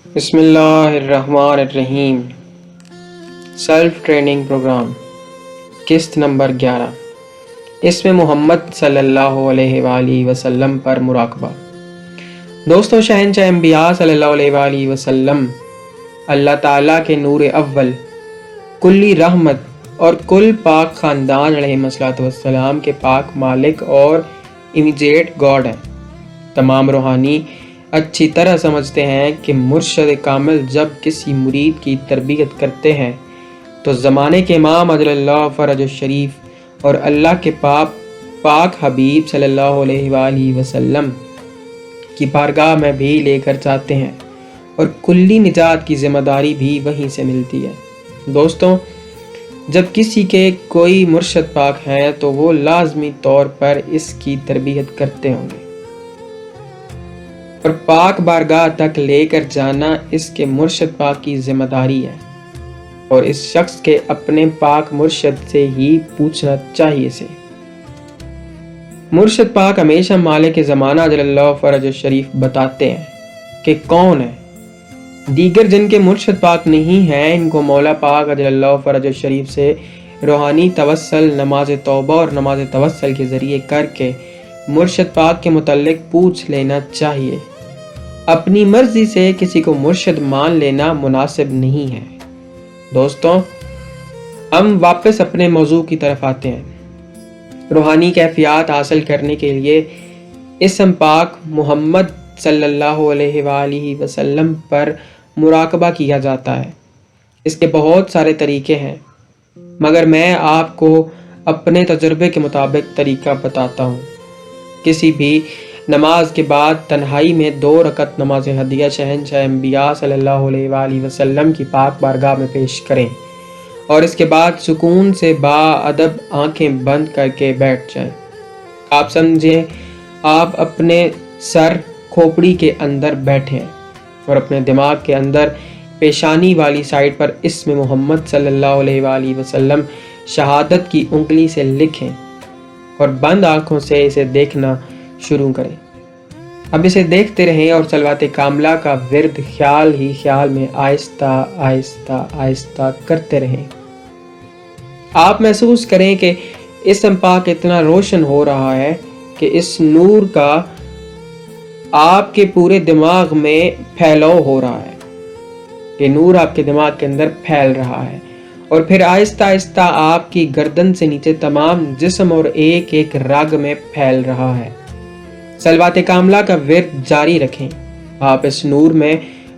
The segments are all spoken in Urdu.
بسم اللہ الرحمن الرحیم۔ سیلف ٹریننگ پروگرام قسط نمبر 11۔ اس میں محمد صلی اللہ علیہ وآلہ وسلم پر مراقبہ۔ دوستو، شہنشاہ انبیاء صلی اللہ علیہ وآلہ وسلم اللہ تعالیٰ کے نور اول، کلی رحمت اور کل پاک خاندان علیہ السلام کے پاک مالک اور امیجیٹ گاڈ ہیں۔ تمام روحانی اچھی طرح سمجھتے ہیں کہ مرشد کامل جب کسی مرید کی تربیت کرتے ہیں تو زمانے کے امام عجل اللہ فرج الشریف اور اللہ کے پاک حبیب صلی اللہ علیہ وآلہ وسلم کی بارگاہ میں بھی لے کر جاتے ہیں، اور کلی نجات کی ذمہ داری بھی وہیں سے ملتی ہے۔ دوستوں، جب کسی کے کوئی مرشد پاک ہیں تو وہ لازمی طور پر اس کی تربیت کرتے ہوں گے، اور پاک بارگاہ تک لے کر جانا اس کے مرشد پاک کی ذمہ داری ہے، اور اس شخص کے اپنے پاک مرشد سے ہی پوچھنا چاہیے سے۔ مرشد پاک ہمیشہ مالک زمانہ جل اللہ فرج الشریف بتاتے ہیں کہ کون ہے۔ دیگر جن کے مرشد پاک نہیں ہیں، ان کو مولا پاک جل اللہ فرج الشریف سے روحانی توسل، نماز توبہ اور نماز توسل کے ذریعے کر کے مرشد پاک کے متعلق پوچھ لینا چاہیے۔ اپنی مرضی سے کسی کو مرشد مان لینا مناسب نہیں ہے۔ دوستوں، ہم واپس اپنے موضوع کی طرف آتے ہیں۔ روحانی کیفیات حاصل کرنے کے لیے اسم پاک محمد صلی اللہ علیہ وآلہ وسلم پر مراقبہ کیا جاتا ہے۔ اس کے بہت سارے طریقے ہیں، مگر میں آپ کو اپنے تجربے کے مطابق طریقہ بتاتا ہوں۔ کسی بھی نماز کے بعد تنہائی میں 2 رکعت نماز ہدیہ شہنشاہ انبیاء صلی اللہ علیہ وآلہ وسلم کی پاک بارگاہ میں پیش کریں، اور اس کے بعد سکون سے با ادب آنکھیں بند کر کے بیٹھ جائیں۔ آپ سمجھیں آپ اپنے سر کھوپڑی کے اندر بیٹھے ہیں، اور اپنے دماغ کے اندر پیشانی والی سائڈ پر اسم محمد صلی اللہ علیہ وآلہ وسلم شہادت کی انگلی سے لکھیں، اور بند آنکھوں سے اسے دیکھنا شروع کریں۔ اب اسے دیکھتے رہیں اور صلوات کاملہ کا ورد خیال ہی خیال میں آہستہ آہستہ آہستہ کرتے رہیں۔ آپ محسوس کریں کہ اسم پاک اتنا روشن ہو رہا ہے کہ اس نور کا آپ کے پورے دماغ میں پھیلاؤ ہو رہا ہے، کہ نور آپ کے دماغ کے اندر پھیل رہا ہے، اور پھر آہستہ آہستہ آپ کی گردن سے نیچے تمام جسم اور ایک ایک رگ میں پھیل رہا ہے۔ صلوات کاملہ کا ورد جاری رکھیں۔ آپ اس نور میں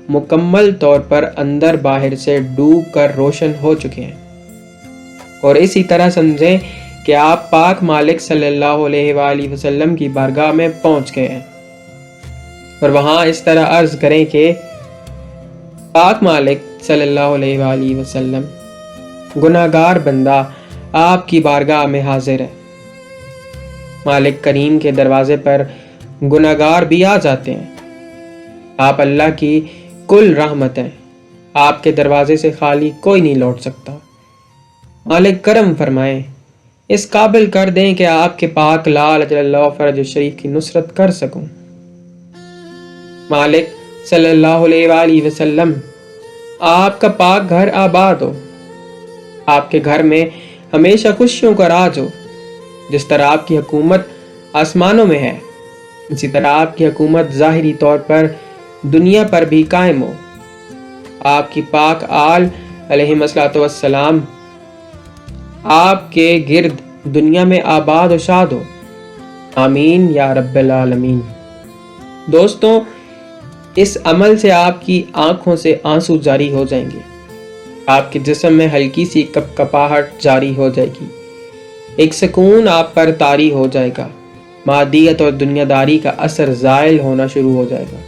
مکمل طور پر اندر باہر سے ڈوب کر روشن ہو چکے ہیں، اور اسی طرح سمجھیں کہ آپ پاک مالک صلی اللہ علیہ وآلہ وسلم کی بارگاہ میں پہنچ گئے ہیں، اور وہاں اس طرح عرض کریں کہ پاک مالک صلی اللہ علیہ وآلہ وسلم، گناہگار بندہ آپ کی بارگاہ میں حاضر ہے۔ مالک کریم کے دروازے پر گناہگار بھی آ جاتے ہیں۔ آپ اللہ کی کل رحمت ہیں، آپ کے دروازے سے خالی کوئی نہیں لوٹ سکتا۔ مالک کرم فرمائیں، اس قابل کر دیں کہ آپ کے پاک لال اجل اللہ فرج الشریف کی نصرت کر سکوں۔ مالک صلی اللہ علیہ وآلہ وسلم، آپ کا پاک گھر آباد ہو، آپ کے گھر میں ہمیشہ خوشیوں کا راج ہو۔ جس طرح آپ کی حکومت آسمانوں میں ہے، اسی طرح آپ کی حکومت ظاہری طور پر دنیا پر بھی قائم ہو۔ آپ کی پاک آل علیہ السلام آپ کے گرد دنیا میں آباد و شاد ہو۔ آمین یا رب العالمین۔ دوستوں، اس عمل سے آپ کی آنکھوں سے آنسو جاری ہو جائیں گے، آپ کے جسم میں ہلکی سی کپکپاہٹ جاری ہو جائے گی، ایک سکون آپ پر طاری ہو جائے گا، مادیت اور دنیا داری کا اثر زائل ہونا شروع ہو جائے گا،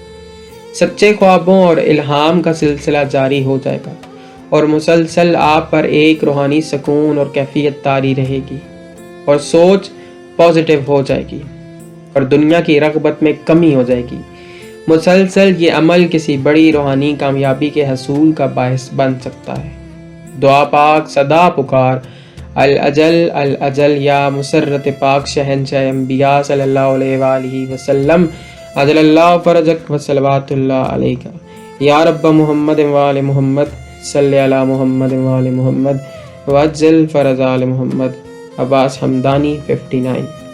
سچے خوابوں اور الہام کا سلسلہ جاری ہو جائے گا، اور مسلسل آپ پر ایک روحانی سکون اور کیفیت طاری رہے گی، اور سوچ پازیٹیو ہو جائے گی، اور دنیا کی رغبت میں کمی ہو جائے گی۔ مسلسل یہ عمل کسی بڑی روحانی کامیابی کے حصول کا باعث بن سکتا ہے۔ دعا پاک صدا پکار الاجل الاجل یا مسرت پاک شہنشاہ انبیاء صلی اللہ علیہ وآلہ وسلم عجل اللہ فرجک وصلوات اللہ علیکہ یا رب محمد وآل محمد صلی علی محمد وآل محمد وعجل فرج آل محمد. عباس حمدانی 59.